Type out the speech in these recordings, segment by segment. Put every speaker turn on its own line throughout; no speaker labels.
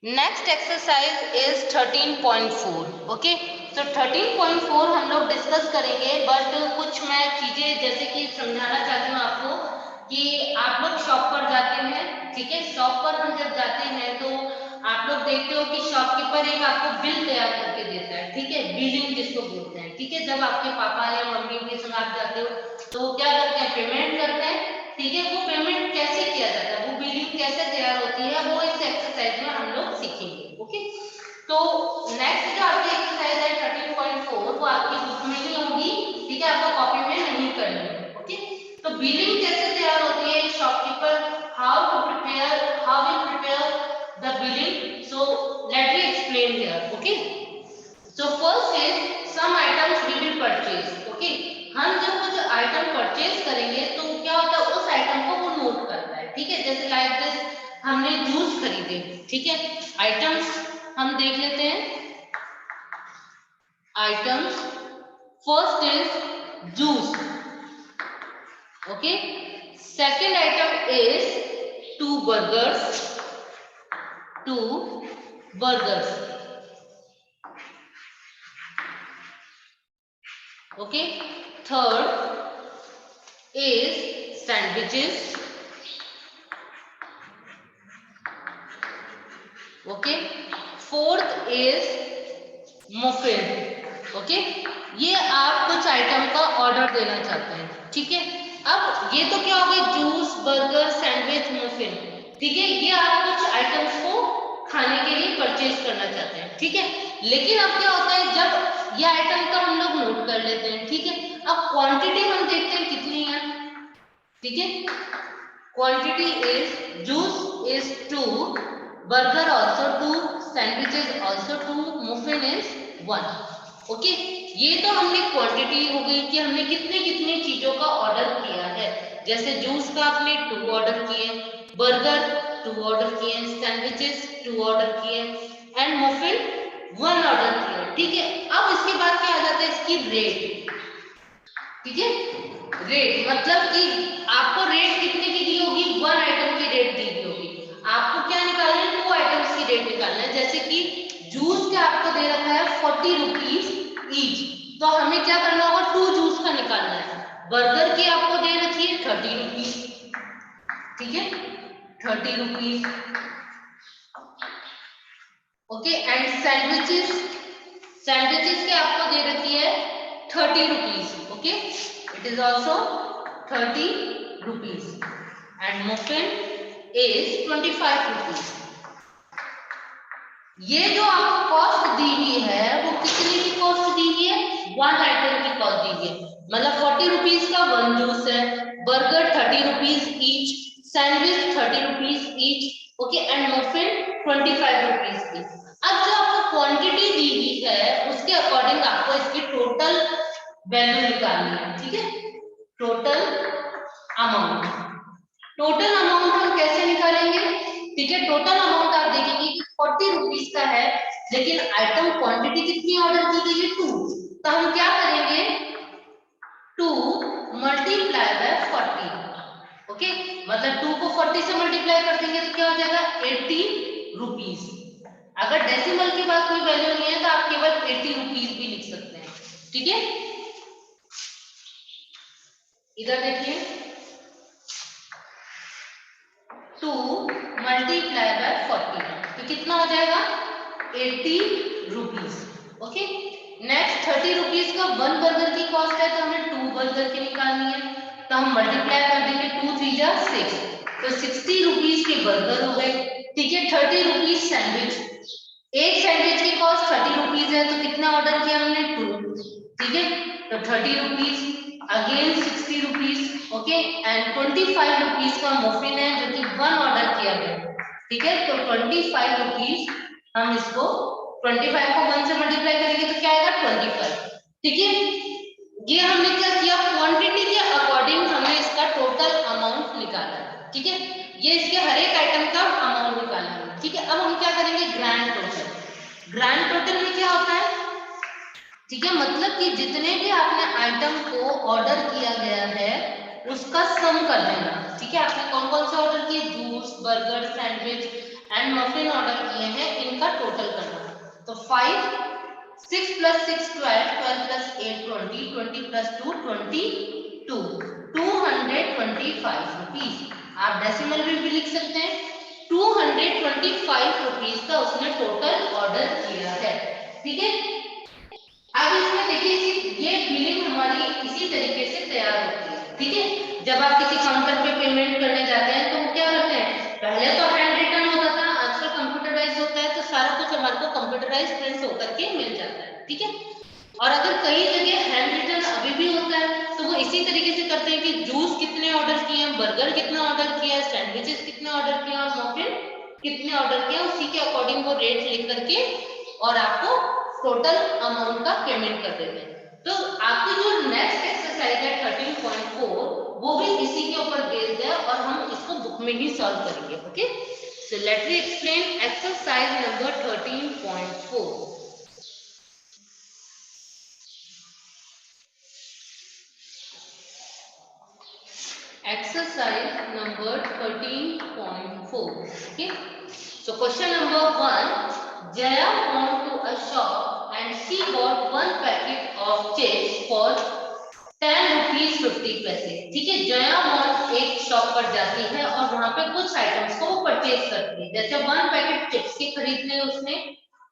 Next exercise is 13.4. Okay, तो 13.4 हम लोग डिस्कस करेंगे, बट कुछ मैं चीजें जैसे कि समझाना चाहती हूँ आपको कि आप लोग शॉप पर जाते हैं, ठीक है। शॉप पर हम जब जाते हैं तो आप लोग देखते हो कि शॉपकीपर एक आपको बिल तैयार करके देता है, ठीक है, बिलिंग जिसको बोलते हैं, ठीक है। जब आपके पापा या मम्मी के साथ जाते हो तो क्या करते हैं, पेमेंट करते हैं, ठीक है। वो पेमेंट कैसे किया जाता है, वो बिलिंग कैसे तैयार होती है, वो इस एक्सरसाइज में हम लोग सीखेंगे। ओके, तो नेक्स्ट जो आपकी एक्सरसाइज है 13.4 वो आपकी बुक में ही होगी, ठीक है, आपको कॉपी में नहीं करनी है। ओके, तो बिलिंग कैसे तैयार होती है, shopkeeper how will prepare the billing, so let me explain here. Okay, so first is some items we will purchase. Okay, हम जब कुछ आइटम परचेज करेंगे तो क्या होता है, उस आइटम को वो नोट करता है, ठीक है। जैसे लाइक दिस, हमने जूस खरीदे, ठीक है। आइटम्स हम देख लेते हैं। Items first is juice, okay. Second item is two burgers, okay. Third is sandwiches, okay. Fourth is muffin, okay. ये आप कुछ आइटम का ऑर्डर देना चाहते हैं, ठीक है। अब ये तो क्या हो गई, जूस, बर्गर, सैंडविच, मफिन, ठीक है। ये आप कुछ आइटम्स को खाने के लिए परचेज करना चाहते हैं, ठीक है। लेकिन अब क्या होता है, जब ये आइटम का हम लोग नोट कर लेते हैं, ठीक है। अब क्वांटिटी हम देखते हैं कितनी है, ठीक है। Quantity is juice is 2, burger also 2, sandwiches also 2, muffin is 1. Okay, ये तो हमने क्वांटिटी हो गई कि हमने कितने कितने चीजों का ऑर्डर किया है। जैसे जूस का आपने 2 ऑर्डर किए, बर्गर 2 ऑर्डर किए, सैंडविचेस 2 ऑर्डर किए एंड मुफिन 1 ऑर्डर किया, ठीक है। अब इसके बाद क्या आ जाता है, इसकी रेट, ठीक है। रेट मतलब कि आपको रेट कितने की दी होगी, 1 आइटम की रेट दी होगी। आपको क्या निकालना है, 2 आइटम्स की रेट निकालना है। जैसे कि जूस का आपको दे रखा है 40 रुपीज ईच, तो हमें क्या करना होगा, 2 जूस का निकालना है। बर्गर की आपको दे रखी है 30 रुपीज, ठीक है, 30 रुपीज, ओके। एंड सैंडविचेस की आपको दे रखी है 30 rupees, okay, it is also 30 rupees and muffin is 25 rupees. ये जो आपको कॉस्ट दी हुई है वो कितने की कॉस्ट दी हुई है, 1 आइटम की कॉस्ट दी हुई है। मतलब 40 रुपीज का 1 जूस है, burger 30 rupees each, sandwich 30 rupees each, okay, and muffin 25 rupees की। अब जो आपको क्वांटिटी दी हुई है उसके अकॉर्डिंग आपको इसकी टोटल वैल्यू निकालनी है, ठीक है। टोटल अमाउंट, टोटल अमाउंट हम कैसे निकालेंगे, ठीक है। टोटल अमाउंट आप देखेंगे कि 40 रुपीज का है, लेकिन आइटम क्वांटिटी कितनी ऑर्डर की गई है, 2, तो हम क्या करेंगे, 2 मल्टीप्लाई बाय 40, ओके। मतलब 2 को 40 से मल्टीप्लाई कर देंगे तो क्या हो जाएगा, 80 रुपीज। अगर डेसिमल के पास कोई वैल्यू नहीं है तो आप केवल 80 रुपीज भी लिख सकते हैं, ठीक है। इधर देखिए, 2 मल्टीप्लाई बाय 40 तो कितना हो जाएगा, 80 रुपीज, ओके। नेक्स्ट 30 रुपीज का 1 बर्गर की कॉस्ट है तो हमें 2 बर्गर की निकालनी है, तो हम मल्टीप्लाई कर देंगे, 2 3 जा 6, तो 60 रुपीज के बर्गर हो गए, ठीक है। 30 रुपीज सैंडविच, एक सैंडविच की कॉस्ट 30 रुपीज है तो कितना ऑर्डर किया हमने, 2, ठीक है। तो 30 rupees again 60 rupees, okay, and 25 rupees का मफिन है जो कि 1 ऑर्डर किया गया, ठीक है। तो 25 रुपीज, हम इसको 25 को 1 से मल्टीप्लाई करेंगे तो क्या आएगा, 25, ठीक है। ये हमने क्या किया, क्वांटिटी के अकॉर्डिंग हमें इसका टोटल अमाउंट निकालना है, ठीक है। ये इसके हर एक आइटम का अमाउंट निकालना है, ठीक है। अब हम क्या करेंगे, ग्रैंड टोटल। ग्रैंड टोटल में क्या होता है, ठीक है, मतलब कि जितने भी आपने आइटम को ऑर्डर किया गया है उसका सम कर देना, ठीक है। आपने कौन कौन से ऑर्डर किए, juice, burger, sandwich and muffin order किए हैं, इनका टोटल करना। तो 5, 6 + 6 12, 12 + 8 20, 20 + 2 22, 225 रुपीज। आप डेसिमल में भी लिख सकते हैं। 225 रुपीज का उसने टोटल ऑर्डर किया है। ठीक है, अब इसमें देखिए ये बिलिंग हमारी इसी तरीके से तैयार होती है। ठीक है, जब आप किसी काउंटर पे पेमेंट करने जाते हैं तो वो क्या करते हैं, पहले तो हैंड रिटन होता था, आजकल कंप्यूटराइज होता है, तो सारा कुछ हमारे को कंप्यूटराइज प्रिंट होकर के मिल जाता है। ठीक है, और अगर कई जगह हैंड रिटन अभी भी होता है तो वो इसी तरीके से करते हैं कि जूस कितने ऑर्डर किए हैं, बर्गर कितना ऑर्डर किया है, सैंडविचेस कितने ऑर्डर किए और मफिन कितने ऑर्डर किए, उसी के अकॉर्डिंग वो रेट लिख करके और आपको टोटल अमाउंट का पेमेंट कर देते हैं। तो आपकी जो नेक्स्ट एक्सरसाइज है 13.4 वो भी इसी के ऊपर बेस्ड है और हम इसको बुक में ही सॉल्व करेंगे। Okay, so let me explain exercise number 13.4। Exercise number 13.4. Okay. So question number 1. Jaya went to a shop and she bought one packet of chips for 10 rupees 50 पैसे। ठीक है, जया मॉल एक शॉप पर जाती है और वहां पे कुछ आइटम्स को वो परचेज करती है। जैसे 1 पैकेट चिप्स के खरीद लिए उसने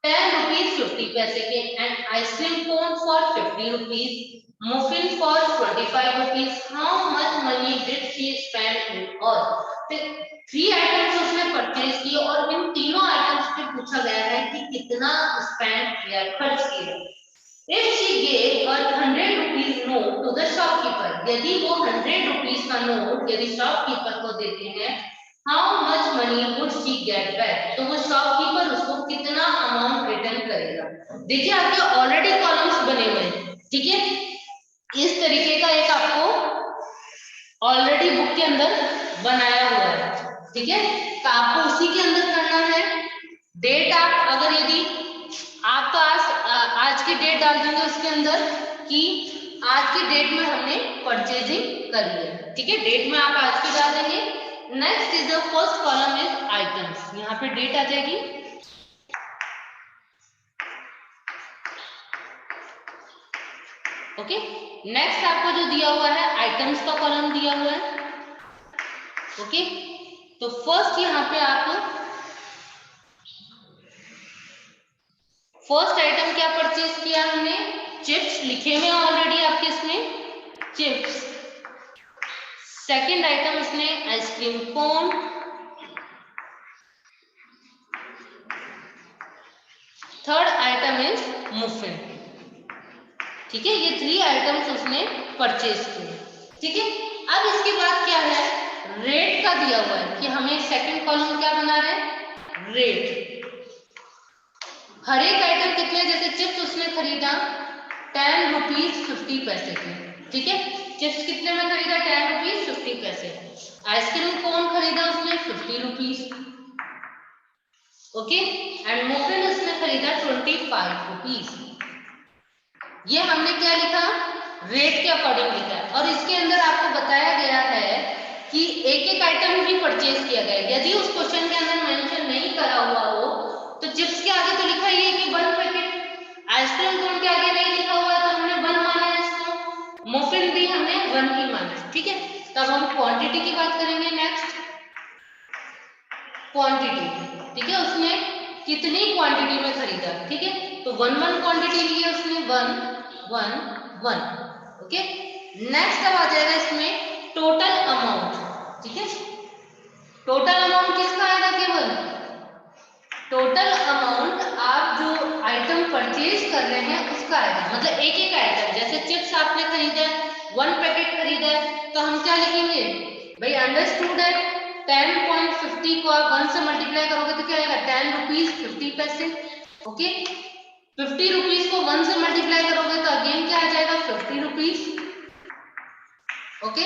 10 रुपीज 50 पैसे के, and ice cream cone for 50 rupees, muffin for 25 rupees. How much money did she spend in all? फिर 3 आइटम्स उसने परचेज किए और इन तीनों आइटम्स पे पूछा गया है कि कितना स्पेंड किया, खर्च किया। If she gave a 100 rupees note to the shopkeeper, यदि वो 100 rupees का नोट यदि शॉपकीपर को देते हैं, how much money would she get back? तो वो शॉपकीपर उसको कितना अमाउंट रिटर्न करेगा। देखिए आपके ऑलरेडी कॉलम्स बने हुए हैं। ठीक है, इस तरीके का एक आपको ऑलरेडी बुक के अंदर बनाया हुआ है। ठीक है, तो आपको उसी के अंदर करना है। डेट आप अगर यदि आप तो आज की डेट डाल देंगे उसके अंदर कि आज की डेट में हमने परचेजिंग करी है। ठीक है, डेट में आप आज की डाल देंगे। Next is the first column is items, यहाँ पे डेट आ जाएगी। ओके, नेक्स्ट आपको जो दिया हुआ है आइटम्स का कॉलम दिया हुआ है। ओके, तो फर्स्ट यहाँ पे आप फर्स्ट आइटम क्या परचेज किया हमने, चिप्स लिखे हुए ऑलरेडी आपके इसमें चिप्स। सेकंड आइटम इसने ice cream cone, third item is muffin. ठीक है, ये 3 आइटम्स उसने परचेज किए। ठीक है, अब इसके बाद क्या है, रेट का दिया हुआ है कि हमें सेकंड कॉलम क्या बना रहे हैं, रेट। हर एक आइटम कितने, जैसे चिप्स उसने खरीदा 10 रुपीज 50 पैसे के। ठीक है, चिप्स कितने में खरीदा, 10 रुपीज 50 पैसे। आइसक्रीम कौन खरीदा उसने 50 रुपीज। ओके, एंड मुफिन उसने खरीदा 25 रुपीज। ये हमने क्या लिखा, रेट के अकॉर्डिंग लिखा है। और इसके अंदर आपको बताया गया है कि एक एक आइटम भी परचेज किया गया। यदि उस क्वेश्चन के अंदर मेंशन नहीं करा हुआ हो तो चिप्स के आगे तो लिखा ही है कि 1 पैकेट, आइसक्रीम कोन के आगे नहीं लिखा हुआ है तो हमने 1 माना है इसको, मुफिन भी हमने 1 ही माना। ठीक है, तब हम क्वांटिटी की बात करेंगे। Next quantity. ठीक है, उसने कितनी क्वांटिटी में खरीदा। ठीक है, तो 1 क्वांटिटी ली है उसने, 1 1 1। ओके, नेक्स्ट अब आ जाएगा इसमें टोटल अमाउंट। ठीक है, टोटल अमाउंट किसका आएगा, केवल टोटल अमाउंट आप जो आइटम परचेज कर रहे हैं उसका आएगा। मतलब एक एक आइटम, जैसे चिप्स आपने खरीदा है 1 पैकेट खरीदा है तो हम क्या लिखेंगे भाई, अंडरस्टूड है 10.50 को आप 1 से मल्टीप्लाई करोगे तो क्या आएगा, 10 रुपीज 50 पैसे। ओके, 50 रुपीज को 1 से मल्टीप्लाई करोगे तो अगेन क्या आ जाएगा, 50 रुपीज। ओके,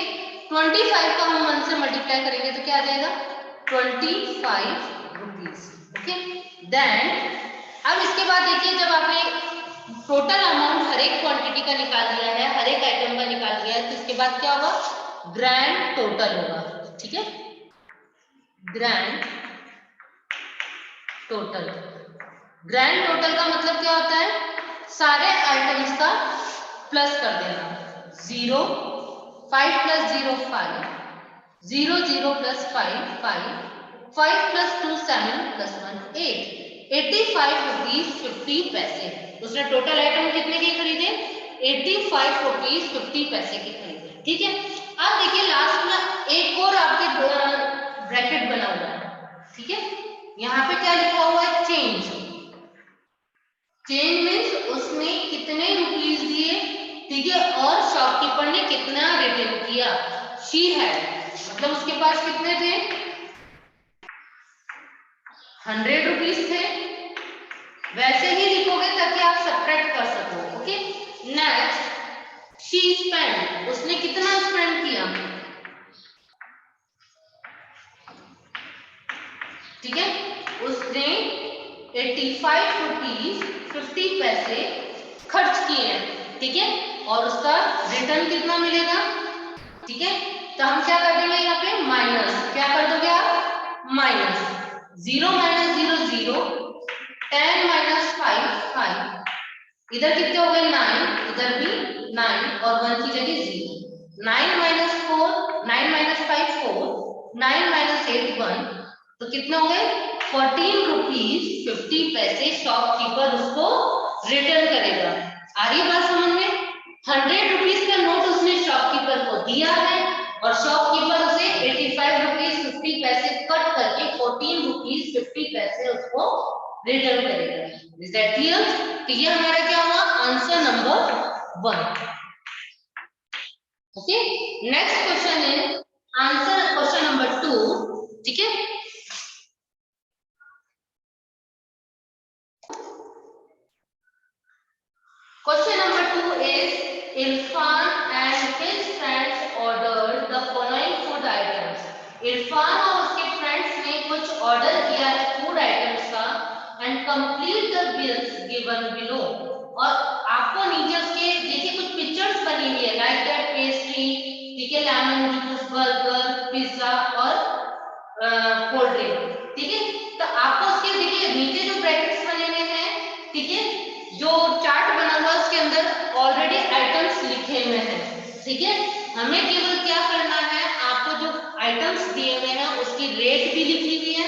25 को हम 1 से मल्टीप्लाई करेंगे तो क्या आ जाएगा, 25 रुपीज। ओके, देन अब इसके बाद देखिए, जब आपने टोटल अमाउंट हर एक क्वांटिटी का निकाल लिया है, हर एक आइटम का निकाल लिया है, तो इसके बाद क्या होगा, ग्रैंड टोटल होगा। ठीक है, ग्रैंड टोटल। ग्रैंड टोटल का मतलब क्या होता है? सारे आइटम्स का प्लस कर देना। 0, 5 + 0 5, 0 0 + 5 5, 5 + 2 7 + 1 8, 85 रुपीज 50 पैसे। उसने टोटल आइटम कितने के खरीदे? 85 रुपीज 50 पैसे के खरीदे। ठीक है, अब देखिए लास्ट में एक और आपके ब्रैकेट बना हुआ है। ठीक है, यहाँ पे क्या लिखा हुआ है? चेंज। चेंज मीन्स उसने कितने रुपीज दिए, ठीक है, और शॉपकीपर ने कितना रिटर्न किया। शी हैड, मतलब उसके पास कितने थे? 100 रुपीज थे। वैसे ही लिखोगे ताकि आप सब्ट्रैक्ट कर सको। ओके, नेक्स्ट शी स्पेंड, उसने कितना स्पेंड किया। ठीक है, उसने 85 रुपीज 50 पैसे खर्च किए हैं। ठीक है, और उसका रिटर्न कितना मिलेगा। ठीक है, तो हम क्या कर देंगे यहाँ पे? माइनस। क्या कर दोगे आप? माइनस 0 - 0 0, 10 - 5 5, इधर कितने हो गए? 9, इधर भी 9 और 1 की जगह 0। 9 - 4, 9 - 5 4, 9 - 8 1, तो कितने हो गए? 14 रुपीज 50 पैसे शॉपकीपर उसको रिटर्न करेगा। आ रही बात समझ में? 100 रुपीज का नोट उसने शॉपकीपर को दिया है और शॉपकीपर उसे 85 रुपीज 50 पैसे कट करके 14 रुपीज 50 पैसे उसको रिटर्न करेगा। Is that clear? तो ये हमारा क्या हुआ? Answer number 1। Okay, next question is answer question number 2। ठीक है, question number 2 is Irfan and his friends ordered the following food items. Irfan और उसके फ्रेंड्स ने कुछ ऑर्डर किया है फूड आइटम्स का and complete the bills given below. और आपको नीचे उसके देखिए कुछ पिक्चर्स बनी हुई है, लाइक दैट पेस्ट्री, ठीक है, लेमन जूस, बर्गर, पिज्जा और कोल्ड ड्रिंक। ठीक है, तो आपको उसके देखिए नीचे जो ब्रैकेट्स बने हुए हैं, ठीक है, जो चार्ट बना हुआ है उसके अंदर ऑलरेडी आइटम्स लिखे हुए हैं। ठीक है, हमें केवल क्या करना है, आपको जो आइटम्स दिए हुए हैं उसकी रेट भी लिखी हुई है,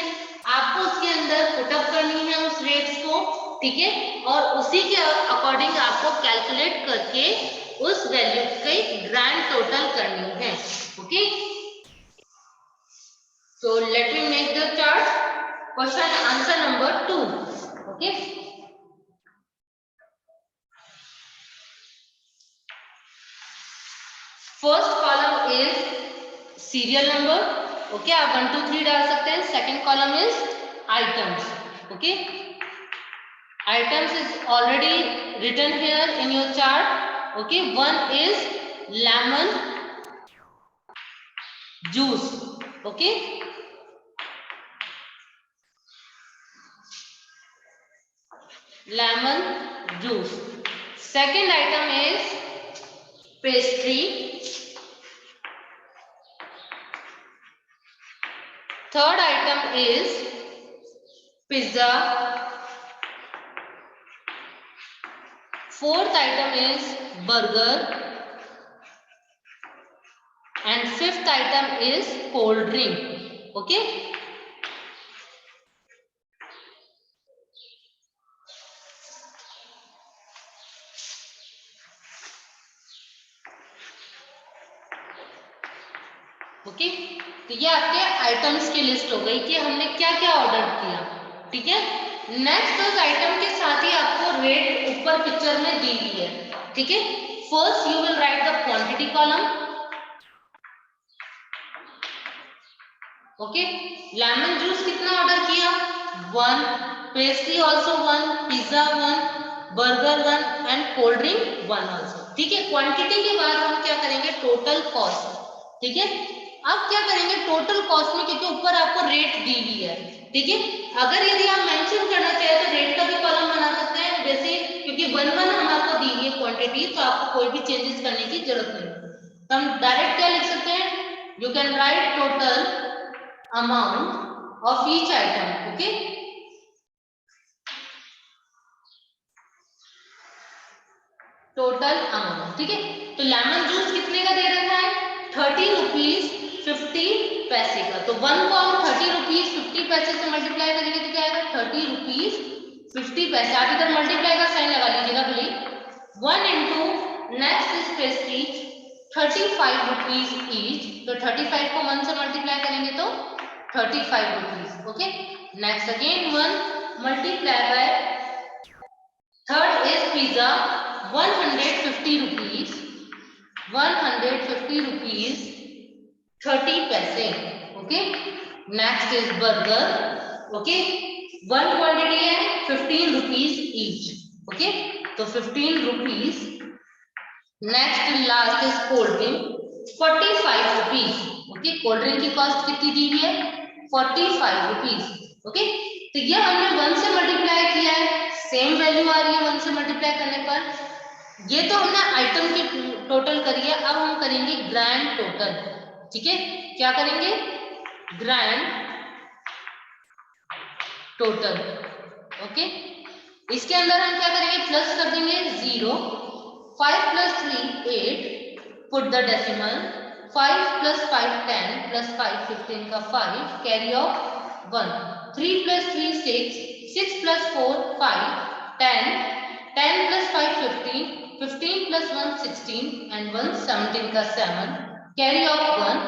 आपको उसके अंदर पुटअप करनी है उस रेट्स को। ठीक है, और उसी के अकॉर्डिंग आपको कैलकुलेट करके उस वैल्यू की ग्रैंड टोटल करनी है। Okay, so let me make the chart. Question answer number 2. Okay, first column is serial number. Okay, आप 1 2 3 डाल सकते हैं। Second column is items. Okay, items is already written here in your chart. Okay, one is lemon juice. Okay, lemon juice. Second item is pastry. Third item is pizza. Fourth item is burger. And fifth item is cold drink. Okay, okay, तो ये आपके items की list हो गई कि हमने क्या क्या ऑर्डर किया। ठीक है, नेक्स्ट उस आइटम के साथ ही आपको रेट ऊपर पिक्चर में दी हुई है। ठीक है, first you will write the quantity column. Okay, lemon juice कितना ऑर्डर किया? 1, pastry also 1, pizza 1, burger 1 and cold drink 1 also. ठीक है, क्वांटिटी के बाद हम क्या करेंगे? Total cost. ठीक है, अब क्या करेंगे? टोटल कॉस्ट में, क्योंकि ऊपर आपको रेट दी हुई है। ठीक है, अगर यदि आप मेंशन करना चाहे तो रेट का भी कॉलम बना सकते हैं, जैसे क्योंकि 1 1 हम आपको दी हुई है क्वांटिटी, तो आपको कोई भी चेंजेस करने की जरूरत नहीं। तो हम डायरेक्ट क्या लिख सकते हैं? You can write total amount of each item. Okay, total amount, ठीक है। तो लेमन जूस कितने का दे रखा है? 30 रुपीज 50 पैसे का। तो 1 को हम 30 रुपीज 50 पैसे से मल्टीप्लाई करेंगे तो क्या आएगा? 30 रुपीज 50 पैसे। आप इधर मल्टीप्लाई का साइन लगा लीजिएगा please. 1 into next is Prestige 35 rupees each. तो 35 को 1 से मल्टीप्लाई करेंगे तो 35 rupees. Okay, next again 1 multiply by third is pizza 150 rupees 150 rupees 30 पैसे। Okay, next is burger. Okay, 1 quantity है 15 रुपीज ईच। ओके, तो 15 rupees. Next last is cold drink 45 rupees. Okay, cold drink की cost कितनी दी हुई है? 45 rupees. Okay, तो ये हमने 1 से मल्टीप्लाई किया है, सेम वैल्यू आ रही है 1 से मल्टीप्लाई करने पर। ये तो हमने आइटम की टोटल करी है, अब हम करेंगे ग्रैंड टोटल। ठीक है, क्या करेंगे? Grand total. ओके, इसके अंदर हम क्या करेंगे? प्लस कर देंगे 0, 5 + 3 8, पुट द डेसिमल, 5 + 5 10 + 5 15 का 5, कैरी ऑफ 1, 3 + 3 6, 6 + 4 5, 10, 10 + 5 15, 15 + 1 16 and 1 17 का 7, कैरी ऑफ 1,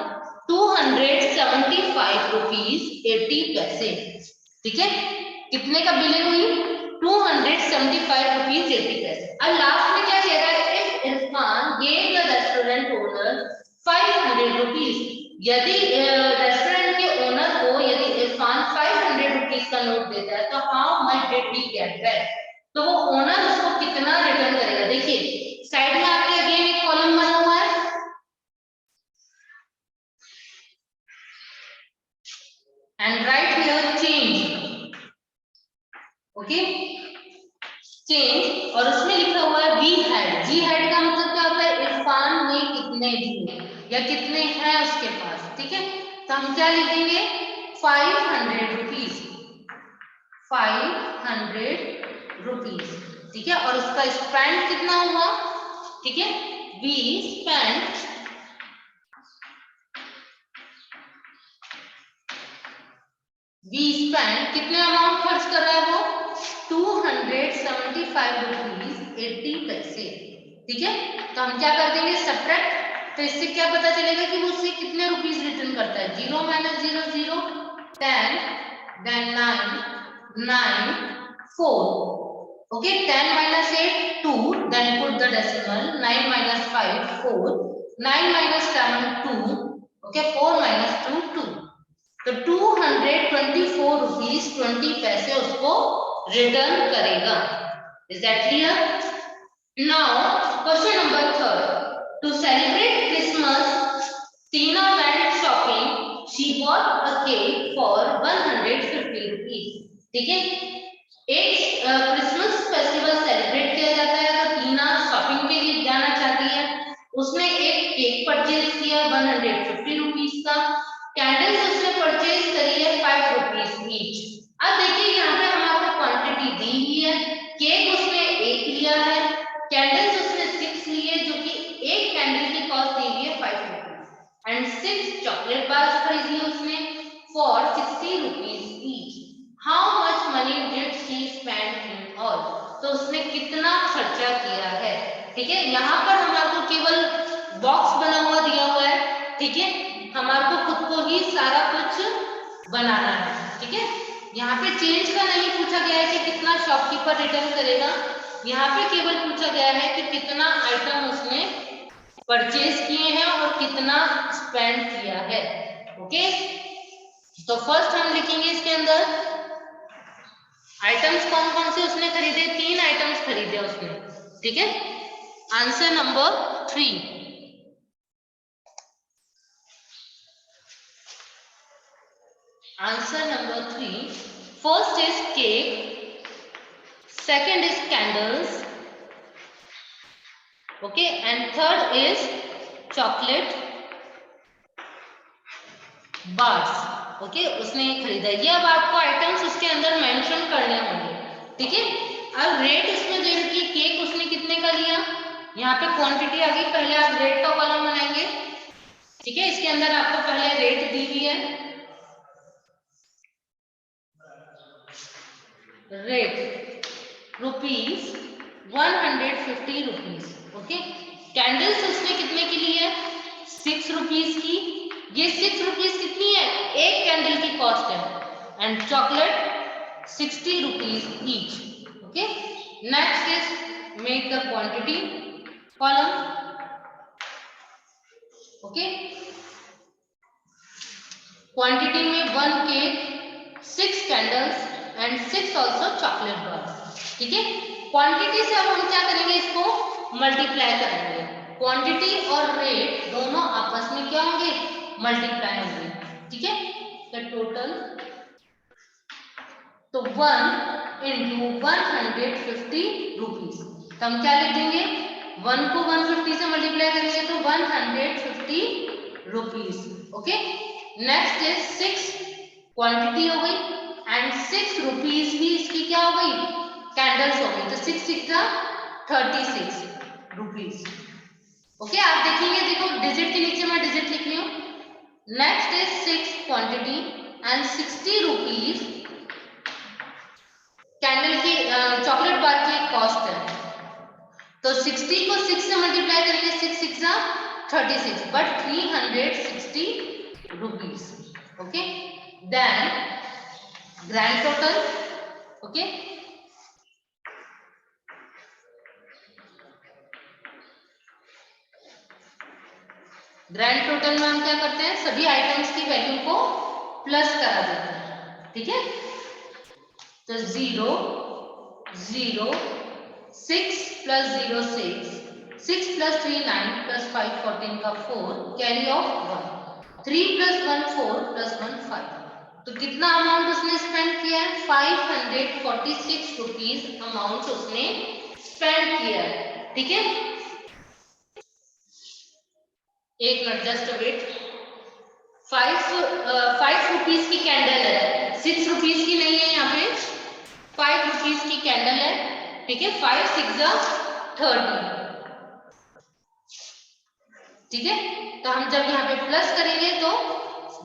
275 रुपीज 80 पैसे। ठीक है, कितने का बिलिंग हुई? 275 रुपीज 80 पैसे। अब लास्ट में क्या कह रहा है? If Irfan gave the restaurant owner 500 rupees, यदि रेस्टोरेंट के ओनर को यदि इरफान 500 रुपीज का नोट देता है तो how much did he get back? तो वो ओनर उसको कितना रिटर्न करेगा? देखिए साइड में आपके अगेन एक कॉलम बना हुआ है and write here change. Okay, change, और उसमें लिखा हुआ है वी हैड। वी हैड का मतलब क्या होता है? इरफान ने कितने दिए या कितने हैं उसके पास। ठीक है, तो हम क्या लिखेंगे? 500 रुपीज, 500 रुपीज। ठीक है, और उसका स्पेंड कितना हुआ? ठीक है, वी स्पेंड कितने अमाउंट खर्च कर रहा है वो? 275 रुपीज 80 पैसे। ठीक है, तो हम क्या कर देंगे? सब्ट्रैक्ट। तो इससे क्या पता चलेगा कि वो उससे कितने रुपीज रिटर्न करता है? 0 - 0 0, 10, then 9 9 4। Okay, 10 - 8 2, then put the decimal, 9 - 5 4, 9 - 7 2, okay, 4 - 2 2। तो 224 रुपीज 20 पैसे उसको रिटर्न करेगा। Is that clear? Now question number 3, to celebrate Christmas Tina went shopping, she bought a cake for 150 rupees. ठीक है, एक क्रिसमस फेस्टिवल सेलिब्रेट किया जाता है तो टीना शॉपिंग के लिए जाना चाहती है। उसने एक केक परचेज किया 150 रुपीज का। कैंडल्स उसने परचेज करी है 5 रुपीज ईच। अब देखिए यहाँ पे हमारे क्वांटिटी दी हुई है, केक उसने 1 लिया है, कैंडल्स उसने 6 लिए जो कि एक कैंडल की कॉस्ट दी हुई है 5 रुपीज एंड 6 चॉकलेट बार्स खरीदी उसने for 60 rupees each. How much money did she spend in all? तो उसने कितना खर्चा किया है। ठीक है, यहाँ पर हमारे को केवल बॉक्स बना हुआ दिया हुआ है। ठीक है, हमारे को खुद को ही सारा कुछ बनाना है। ठीक है, यहाँ पे चेंज का नहीं पूछा गया है कि कितना शॉपकीपर रिटर्न करेगा, यहाँ पे केवल पूछा गया है कि कितना आइटम उसने परचेज किए हैं और कितना स्पेंड किया है। ओके, तो फर्स्ट हम लिखेंगे इसके अंदर आइटम्स कौन कौन से उसने खरीदे। 3 आइटम्स खरीदे उसने। ठीक है, answer number 3। Answer number 3. First is cake, second is candles, okay, and third is chocolate bars. Okay, उसने खरीदा। ये अब आपको आइटम्स उसके अंदर मेंशन करने होंगे। ठीक है, अब रेट उसमें दे रखी है, केक उसने कितने का लिया? यहाँ पे क्वांटिटी आ गई, पहले आप रेट का कॉलम बनाएंगे, ठीक है। इसके अंदर आपको पहले रेट दी हुई है, rate rupees 150 rupees, okay. Candles उसने कितने की ली है, 6 रुपीज की। ये 6 रुपीज कितनी है, एक कैंडल की कॉस्ट है। And chocolate 60 rupees each, okay. Next is make the quantity column, okay. Quantity में 1 cake, 6 candles and 6 also chocolate bar, ठीक है। क्वांटिटी से अब हम क्या करेंगे, इसको मल्टीप्लाई करेंगे। क्वांटिटी और रेट दोनों आपस में क्या होंगे, मल्टीप्लाई होंगे, ठीक है। तो टोटल, तो 1 इंटू 150 रुपीज, तो हम क्या लिख देंगे, 1 को 150 से मल्टीप्लाई करेंगे तो 150 rupees, okay. Next is 6 quantity हो गई एंड 6 रुपीज भी इसकी क्या हो गई, कैंडल्स हो गई। तो 6 6 36 रुपीज, ओके। आप देखेंगे, देखो डिजिट के नीचे मैं डिजिट लिख रही हूँ। Next is 6 quantity and 60 rupees candle की चॉकलेट बार की कॉस्ट है। तो 60 को 6 से मल्टीप्लाई करेंगे, 6 6 36, but 360 rupees, okay. Then grand total, okay. Grand total में हम क्या करते हैं, सभी आइटम्स की वैल्यू को प्लस करा देते हैं, ठीक है। तो 0 0 6 प्लस 0 6, 6 प्लस 3 9 प्लस 5 14 का 4, कैरी ऑफ 1, 3 प्लस 1 4 प्लस 1 5। तो कितना अमाउंट उसने स्पेंड किया है, 546 रुपीज अमाउंट उसने स्पेंड किया है, ठीक है। एक मिनट, जस्ट वेट। 5 रुपीज की कैंडल है, 6 रुपीज की नहीं है, यहाँ पे 5 रुपीज की कैंडल है, ठीक है। 5 6 30, ठीक है। तो हम जब यहाँ पे प्लस करेंगे तो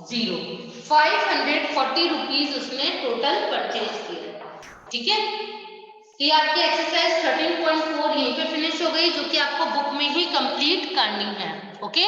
0, 540 रुपीज उसने टोटल परचेज किया, ठीक है। ये आपकी एक्सरसाइज 13.4 यहीं पे फिनिश हो गई, जो कि आपको बुक में ही कंप्लीट करनी है, ओके।